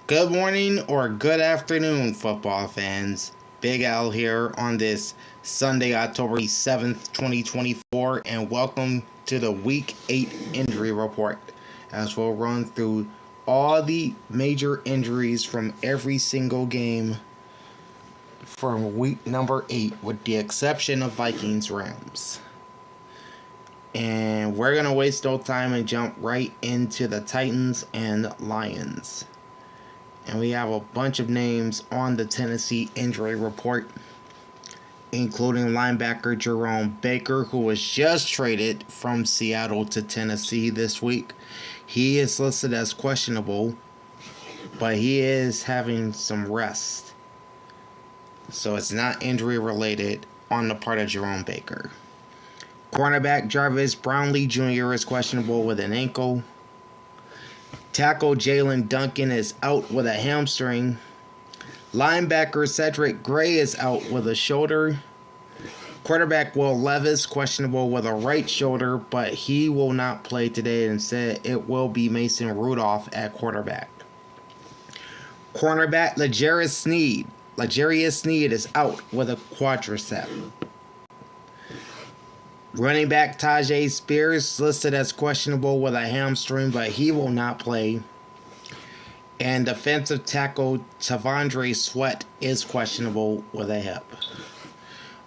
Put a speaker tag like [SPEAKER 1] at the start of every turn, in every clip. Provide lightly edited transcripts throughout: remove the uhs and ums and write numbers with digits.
[SPEAKER 1] Good morning or good afternoon, football fans. Big Al here on this Sunday, October 7th, 2024, and welcome to the Week 8 Injury Report, as we'll run through all the major injuries from every single game from week number 8, with the exception of Vikings-Rams. And we're going to waste no time and jump right into the Titans and Lions. And we have a bunch of names on the Tennessee injury report, including linebacker Jerome Baker, who was just traded from Seattle to Tennessee this week. He is listed as questionable, but he is having some rest. So it's not injury related on the part of Jerome Baker. Cornerback Jarvis Brownlee Jr. is questionable with an ankle. Tackle Jalen Duncan is out with a hamstring. Linebacker Cedric Gray is out with a shoulder. Quarterback Will Levis questionable with a right shoulder, but he will not play today. Instead, it will be Mason Rudolph at quarterback. Cornerback L'Jarius Sneed is out with a quadricep. Running back Tajay Spears listed as questionable with a hamstring, but he will not play. And defensive tackle Tavondre Sweat is questionable with a hip.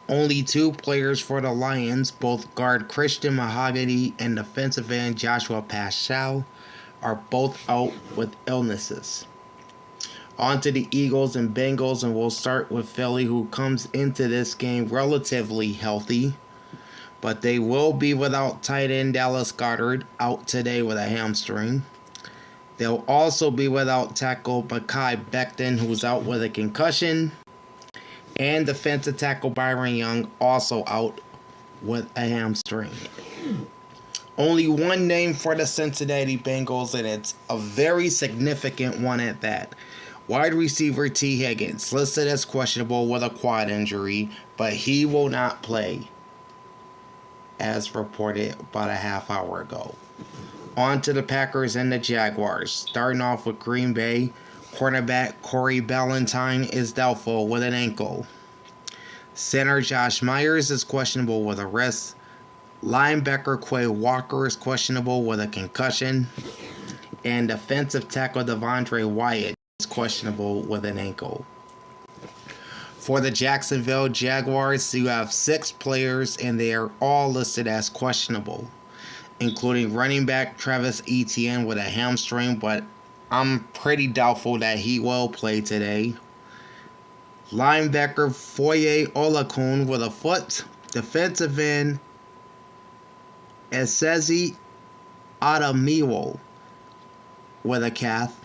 [SPEAKER 1] Only two players for the Lions, both guard Christian Mahogany and defensive end Joshua Paschal, are both out with illnesses. On to the Eagles and Bengals, and we'll start with Philly, who comes into this game relatively healthy. But they will be without tight end Dallas Goedert, out today with a hamstring. They'll also be without tackle Mekhi Becton, who's out with a concussion. And defensive tackle Byron Young, also out with a hamstring. Only one name for the Cincinnati Bengals, and it's a very significant one at that. Wide receiver T. Higgins, listed as questionable with a quad injury, but he will not play, as reported about a half hour ago. On to the Packers and the Jaguars. Starting off with Green Bay, cornerback Corey Ballentine is doubtful with an ankle. Center Josh Myers is questionable with a wrist. Linebacker Quay Walker is questionable with a concussion. And defensive tackle Devondre Wyatt is questionable with an ankle. For the Jacksonville Jaguars, you have 6 players, and they are all listed as questionable, including running back Travis Etienne with a hamstring, but I'm pretty doubtful that he will play today. Linebacker Foye Olakun with a foot. Defensive end Esezi Adamiwo with a calf.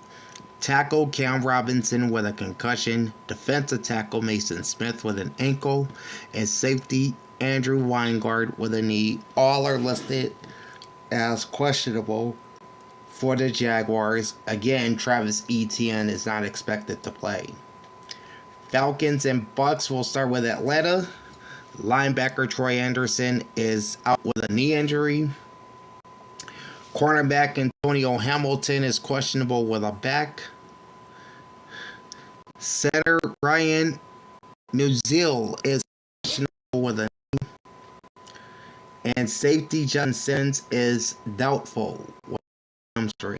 [SPEAKER 1] Tackle Cam Robinson with a concussion, defensive tackle Mason Smith with an ankle, and safety Andrew Weingard with a knee. All are listed as questionable for the Jaguars. Again, Travis Etienne is not expected to play. Falcons and Bucks, will start with Atlanta. Linebacker Troy Anderson is out with a knee injury. Cornerback Antonio Hamilton is questionable with a back. Center Ryan Nuzil is questionable with a knee. And safety John Sims is doubtful with a hamstring.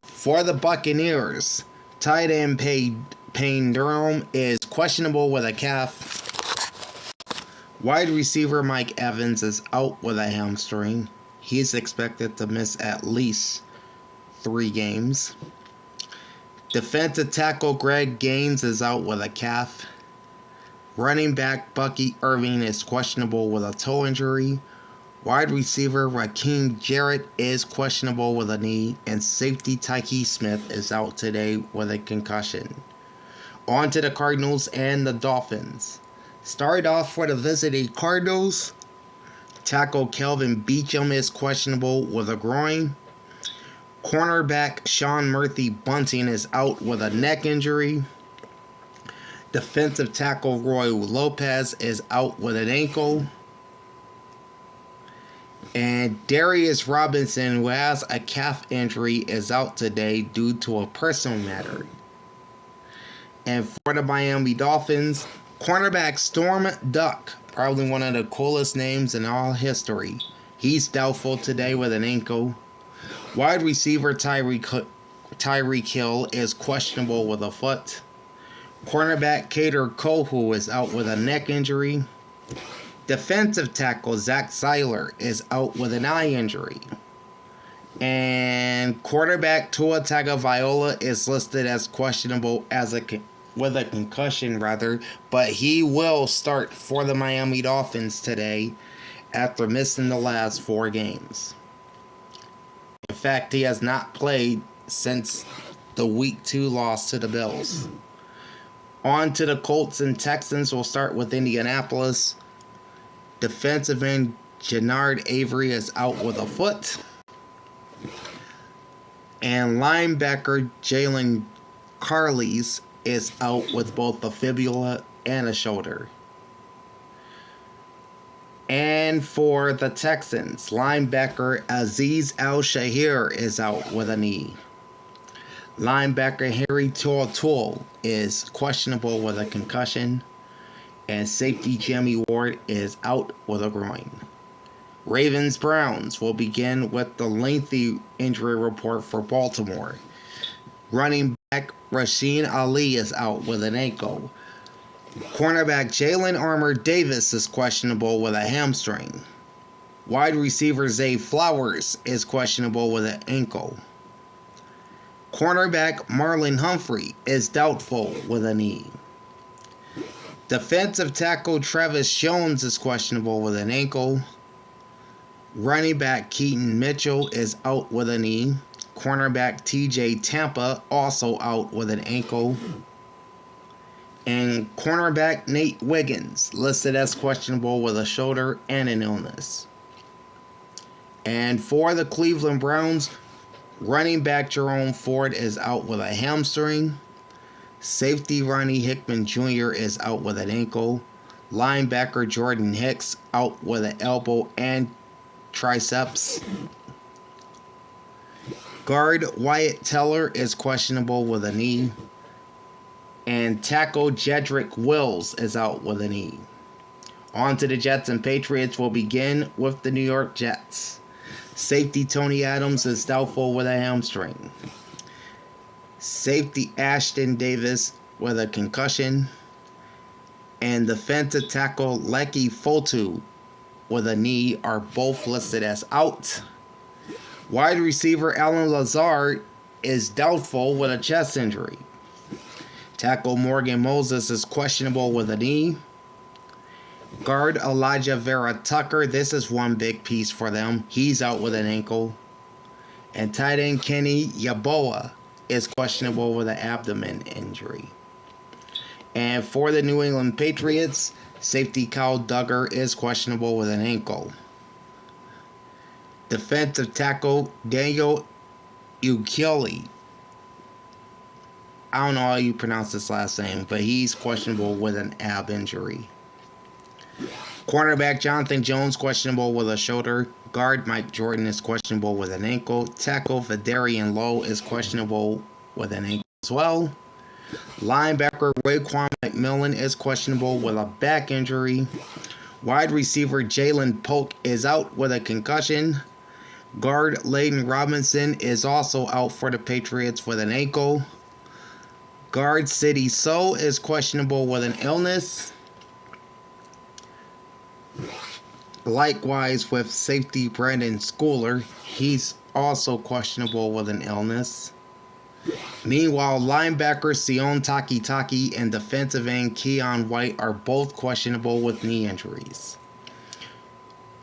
[SPEAKER 1] For the Buccaneers, tight end Payne Durham is questionable with a calf. Wide receiver Mike Evans is out with a hamstring. He's expected to miss at least 3 games. Defensive tackle Greg Gaines is out with a calf. Running back Bucky Irving is questionable with a toe injury. Wide receiver Raheem Jarrett is questionable with a knee. And safety Tyke Smith is out today with a concussion. On to the Cardinals and the Dolphins. Start off for the visiting Cardinals. Tackle Kelvin Beachum is questionable with a groin. Cornerback Sean Murphy Bunting is out with a neck injury. Defensive tackle Roy Lopez is out with an ankle. And Darius Robinson, who has a calf injury, is out today due to a personal matter. And for the Miami Dolphins, cornerback Storm Duck, probably one of the coolest names in all history. He's doubtful today with an ankle. Wide receiver Tyreek Hill is questionable with a foot. Cornerback Kader Kohou is out with a neck injury. Defensive tackle Zach Seiler is out with an eye injury. And quarterback Tua Tagovailoa is listed as questionable with a concussion, but he will start for the Miami Dolphins today after missing the last 4 games. In fact, he has not played since the Week 2 loss to the Bills. On to the Colts and Texans. We'll start with Indianapolis. Defensive end Jannard Avery is out with a foot. And linebacker Jalen Carles is out with both a fibula and a shoulder. And for the Texans, linebacker Azeez Al-Shaair is out with a knee. Linebacker Harry To'o is questionable with a concussion. And safety Jimmy Ward is out with a groin. Ravens-Browns will begin with the lengthy injury report for Baltimore. Running back Rasheen Ali is out with an ankle. Cornerback Jalen Armour-Davis is questionable with a hamstring. Wide receiver Zay Flowers is questionable with an ankle. Cornerback Marlon Humphrey is doubtful with a knee. Defensive tackle Travis Jones is questionable with an ankle. Running back Keaton Mitchell is out with a knee. Cornerback TJ Tampa also out with an ankle. And cornerback Nate Wiggins listed as questionable with a shoulder and an illness. And for the Cleveland Browns, running back Jerome Ford is out with a hamstring. Safety Ronnie Hickman Jr. is out with an ankle. Linebacker Jordan Hicks out with an elbow and triceps. Guard Wyatt Teller is questionable with a knee. And tackle Jedrick Wills is out with a knee. On to the Jets and Patriots. Will begin with the New York Jets. Safety Tony Adams is doubtful with a hamstring. Safety Ashton Davis with a concussion. And defensive tackle Leki Fotu with a knee are both listed as out. Wide receiver Alan Lazard is doubtful with a chest injury. Tackle Morgan Moses is questionable with a knee. Guard Elijah Vera Tucker, this is one big piece for them. He's out with an ankle. And tight end Kenny Yeboah is questionable with an abdomen injury. And for the New England Patriots, safety Kyle Duggar is questionable with an ankle. Defensive tackle Daniel Ughelli, I don't know how you pronounce this last name, but he's questionable with an ab injury. Cornerback Jonathan Jones questionable with a shoulder. Guard Mike Jordan is questionable with an ankle. Tackle Fedarian Lowe is questionable with an ankle as well. Linebacker Raekwon McMillan is questionable with a back injury. Wide receiver Jalen Polk is out with a concussion. Guard Layden Robinson is also out for the Patriots with an ankle. Guard City So is questionable with an illness. Likewise with safety Brandon Schooler, he's also questionable with an illness. Meanwhile, linebacker Sion Takitaki and defensive end Keon White are both questionable with knee injuries.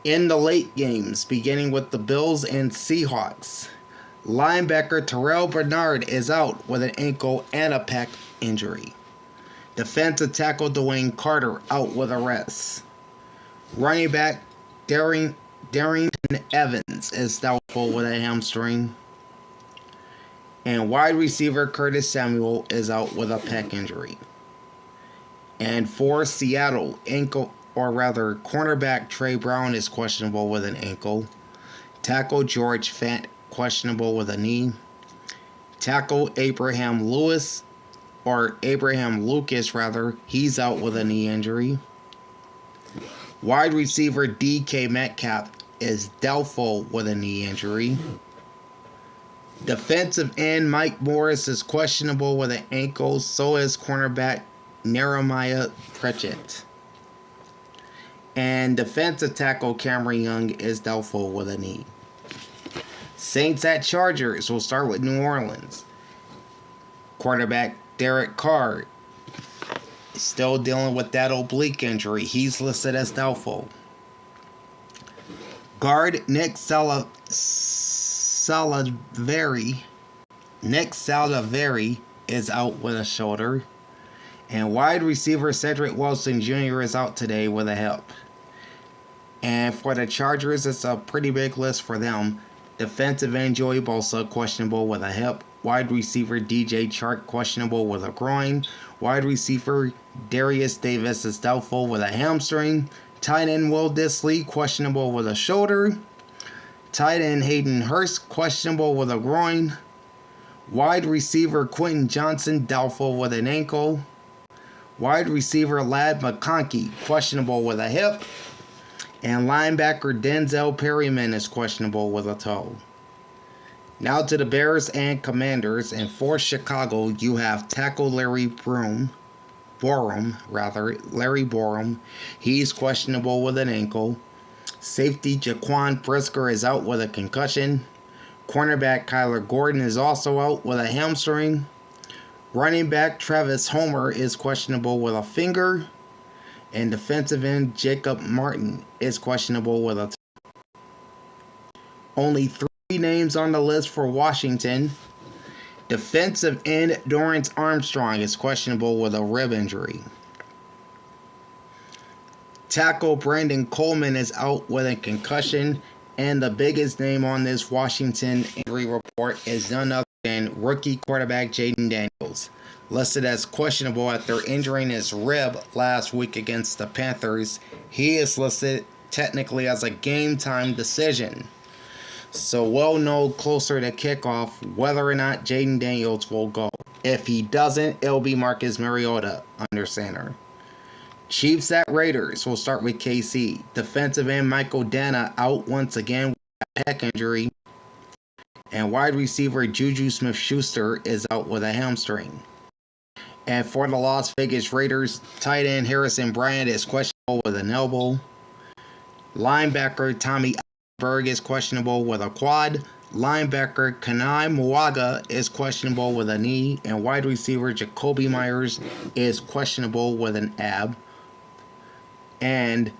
[SPEAKER 1] In the late games, beginning with the Bills and Seahawks, linebacker Terrell Bernard is out with an ankle and a pec injury. Defensive tackle Dwayne Carter out with a rest. Running back Darrington Evans is doubtful with a hamstring. And wide receiver Curtis Samuel is out with a pec injury. And for Seattle, or rather, cornerback Trey Brown is questionable with an ankle. Tackle George Fant, questionable with a knee. Tackle Abraham Lucas, he's out with a knee injury. Wide receiver DK Metcalf is doubtful with a knee injury. Defensive end Mike Morris is questionable with an ankle, so is cornerback Nehemiah Pritchett. And defensive tackle Cameron Young is doubtful with a knee. Saints at Chargers. We'll start with New Orleans. Quarterback Derek Carr still dealing with that oblique injury. He's listed as doubtful. Guard Nick Salaveri is out with a shoulder. And wide receiver Cedric Wilson Jr. is out today with a hip. And for the Chargers, it's a pretty big list for them. Defensive end Joey Bosa, questionable with a hip. Wide receiver DJ Chark, questionable with a groin. Wide receiver Darius Davis is doubtful with a hamstring. Tight end Will Dissly, questionable with a shoulder. Tight end Hayden Hurst, questionable with a groin. Wide receiver Quentin Johnson, doubtful with an ankle. Wide receiver Ladd McConkey, questionable with a hip. And linebacker Denzel Perryman is questionable with a toe. Now to the Bears and Commanders. And for Chicago, you have tackle Larry Borom. He's questionable with an ankle. Safety Jaquan Brisker is out with a concussion. Cornerback Kyler Gordon is also out with a hamstring. Running back Travis Homer is questionable with a finger. And defensive end Jacob Martin is questionable with a toe. Only 3 names on the list for Washington. Defensive end Dorrance Armstrong is questionable with a rib injury. Tackle Brandon Coleman is out with a concussion. And the biggest name on this Washington injury report is none other than rookie quarterback Jaden Daniels, listed as questionable after injuring his rib last week against the Panthers. He is listed technically as a game-time decision. So we'll know closer to kickoff whether or not Jaden Daniels will go. If he doesn't, it'll be Marcus Mariota under center. Chiefs at Raiders. We'll start with KC. Defensive end Michael Dana out once again with a pec injury. And wide receiver Juju Smith-Schuster is out with a hamstring. And for the Las Vegas Raiders, tight end Harrison Bryant is questionable with an elbow. Linebacker Tommy Berg is questionable with a quad. Linebacker Kanai Muaga is questionable with a knee. And wide receiver Jacoby Myers is questionable with an ab. And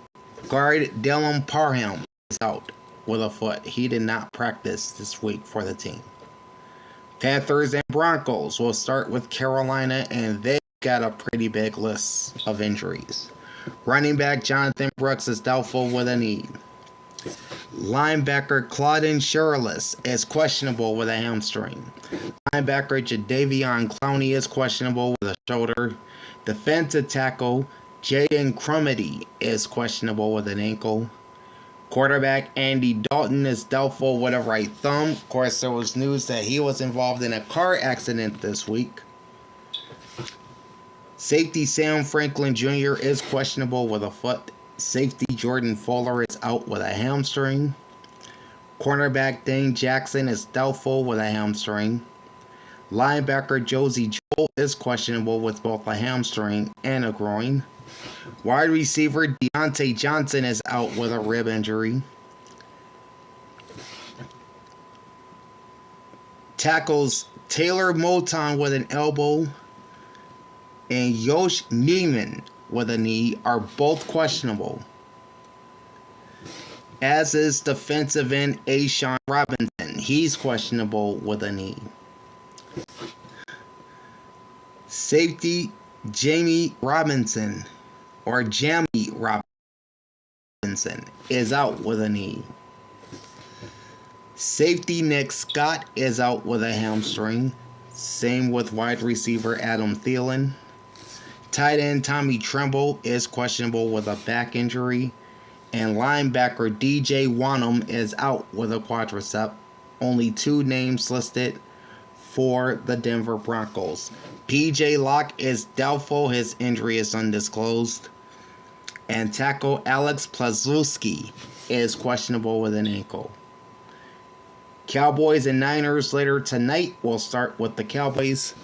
[SPEAKER 1] guard Dylan Parham is out with a foot. He did not practice this week for the team. Panthers and Broncos. We'll start with Carolina, and they got a pretty big list of injuries. Running back Jonathan Brooks is doubtful with a knee. Linebacker Claudin Shirless is questionable with a hamstring. Linebacker Jadeveon Clowney is questionable with a shoulder. Defensive tackle Jaden Crumedy is questionable with an ankle. Quarterback Andy Dalton is doubtful with a right thumb. Of course, there was news that he was involved in a car accident this week. Safety Sam Franklin Jr. is questionable with a foot. Safety Jordan Fuller is out with a hamstring. Cornerback Dane Jackson is doubtful with a hamstring. Linebacker Josie Joel is questionable with both a hamstring and a groin. Wide receiver Deontay Johnson is out with a rib injury. Tackles Taylor Moton with an elbow and Yosh Neiman with a knee are both questionable, as is defensive end Ashawn Robinson. He's questionable with a knee. Safety Jamie Robinson or Jamie Robinson is out with a knee. Safety Nick Scott is out with a hamstring. Same with wide receiver Adam Thielen. Tight end Tommy Tremble is questionable with a back injury. And linebacker DJ Wanham is out with a quadricep. Only 2 names listed for the Denver Broncos. PJ Locke is doubtful. His injury is undisclosed. And tackle Alex Plazewski is questionable with an ankle. Cowboys and Niners later tonight. We'll start with the Cowboys.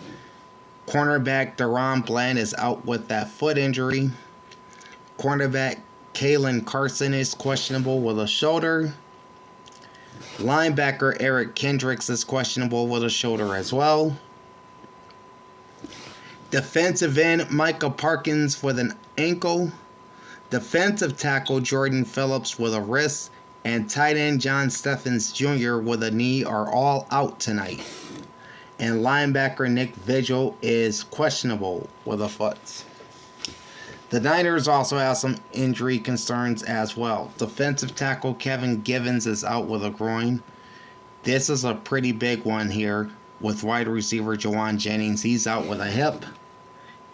[SPEAKER 1] Cornerback Deron Bland is out with that foot injury. Cornerback Kalen Carson is questionable with a shoulder. Linebacker Eric Kendricks is questionable with a shoulder as well. Defensive end Micah Parkins with an ankle. Defensive tackle Jordan Phillips with a wrist. And tight end John Stephens Jr. with a knee are all out tonight. And linebacker Nick Vigil is questionable with a foot. The Niners also have some injury concerns as well. Defensive tackle Kevin Givens is out with a groin. This is a pretty big one here with wide receiver Jawan Jennings. He's out with a hip.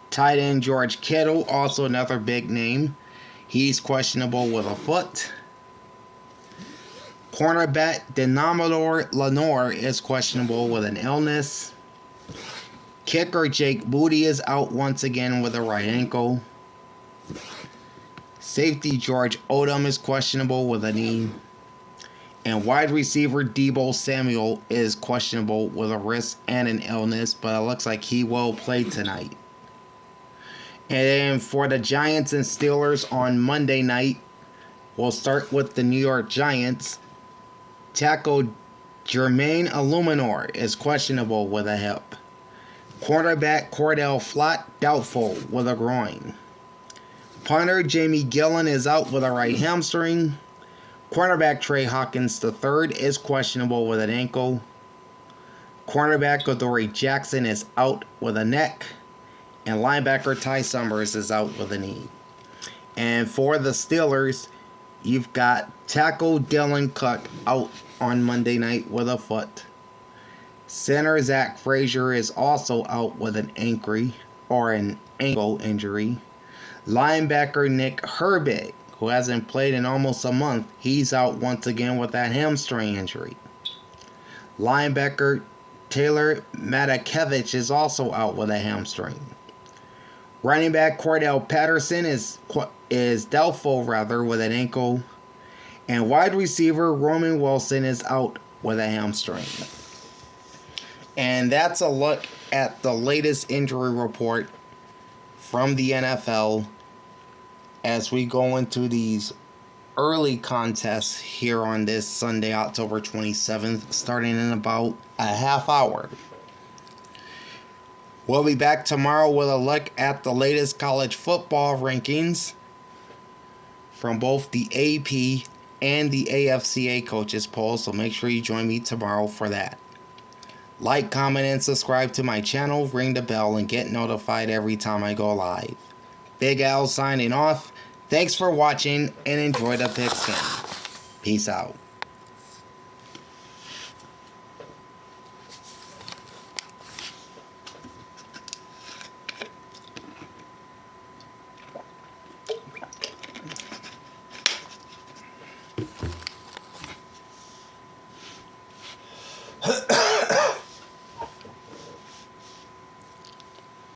[SPEAKER 1] Tight end George Kittle, also another big name. He's questionable with a foot. Cornerback Denominator Lenore is questionable with an illness. Kicker Jake Moody is out once again with a right ankle. Safety George Odom is questionable with a knee. And wide receiver Deebo Samuel is questionable with a wrist and an illness, but it looks like he will play tonight. And then for the Giants and Steelers on Monday night, we'll start with the New York Giants. Tackle Jermaine Illuminor is questionable with a hip. Quarterback Cordell Flott doubtful with a groin. Punter Jamie Gillen is out with a right hamstring. Cornerback Trey Hawkins III is questionable with an ankle. Cornerback Adoree Jackson is out with a neck. And linebacker Ty Summers is out with a knee. And for the Steelers, you've got tackle Dylan Cook out on Monday night with a foot. Center Zach Frazier is also out with an ankle injury. Linebacker Nick Herbig, who hasn't played in almost a month, he's out once again with that hamstring injury. Linebacker Taylor Matakevich is also out with a hamstring. Running back Cordell Patterson is doubtful with an ankle. And wide receiver Roman Wilson is out with a hamstring. And that's a look at the latest injury report from the NFL as we go into these early contests here on this Sunday, October 27th, starting in about a half hour. We'll be back tomorrow with a look at the latest college football rankings from both the AP and the AFCA coaches poll, so make sure you join me tomorrow for that. Like, comment, and subscribe to my channel, ring the bell, and get notified every time I go live. Big Al signing off. Thanks for watching, and enjoy the pigskin. Peace out.